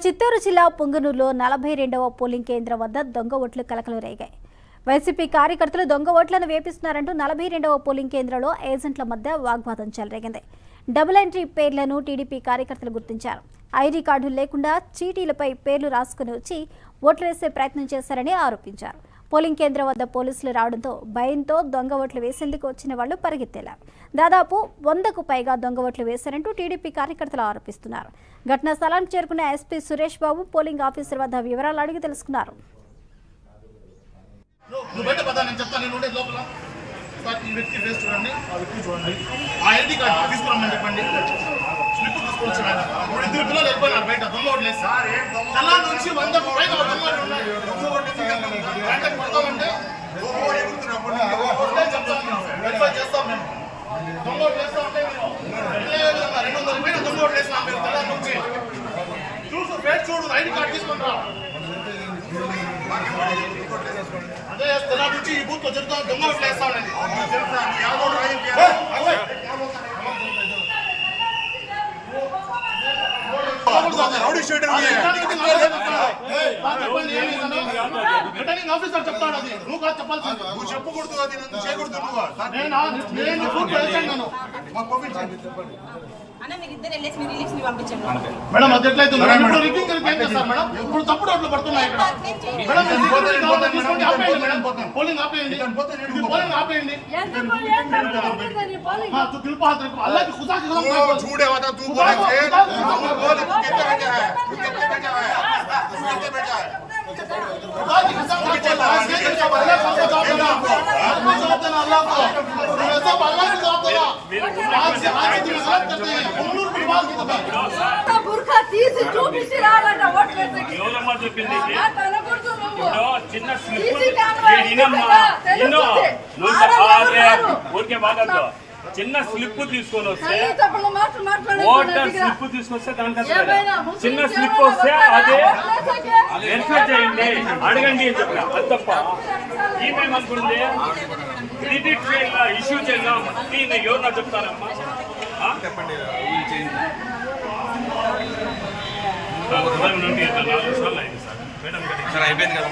చిత్తూరు జిల్లా పొంగనూరులో 42వ పోలింగ్ కేంద్రం వద్ద దొంగ ఓట్లు కలకలం రేగాయి. వైసీపీ కార్యకర్తలు దొంగ ఓట్లను వేపిస్తున్నారంటూ 42వ పోలింగ్ కేంద్రంలో ఏజెంట్ల మధ్య వాగ్వాదం చెలరేగింది. డబుల్ ఎంట్రీ పేర్లను టీడీపీ కార్యకర్తలు గుర్తించారు. ఐడీ కార్డులు లేకుండా చీటీలపై పేర్లు రాసుకుని వచ్చి ఓట్లు వేసే ప్రయత్నం చేశారని ఆరోపించారు. పోలింగ్ కేంద్రం వద్ద పోలీసులు రావడంతో భయంతో దొంగ ఓట్లు వేసేందుకు వచ్చిన వాళ్లు పరిగెత్తేలారు. దాదాపు 100కు పైగా దొంగ ఓట్లు వేశారంటూ టీడీపీ కార్యకర్తలు ఆరోపిస్తున్నారు. ఘటనా స్థలానికి చేరుకున్న SP Suresh Babu polling officer వద్ద వివరాలు అడిగి తెలుసుకున్నారు. అదే తెలా నుంచి ఈ బూత్ జరుగుతా దొంగ ఓట్లు వేస్తామని రిటర్నింగ్ ఆఫీసర్ చెప్తాడు. అది నువ్వు కాదు చెప్పాల్సింది. నువ్వు చెప్పకూడదు, అది నన్ను చేయకూడదు. మేడం అది ఎట్లయితే ఇప్పుడు తప్పుడు ఓట్లు పడుతున్నాయి ఇక్కడ. పోలింగ్ ఆపేయండి, పోలింగ్ ఆపేయండి. అల్లాకి ఖుదా చిన్న స్లిప్ తీసుకొని వస్తే ఓటర్ స్లిప్ తీసుకొస్తే దానికంటే చిన్న స్లిప్ వస్తే అదే వెరిఫై చేయండి, అడగండి అని చెప్పిన. అది తప్ప ఈమెం అనుకుంటే క్రెడిట్ చేయాలా ఇష్యూ చేయాలా దీన్ని ఎవరు నాకు చెప్తారమ్మా? చెప్పండి. 4 సార్లు అయింది సార్. మేడం అయిపోయింది కదా.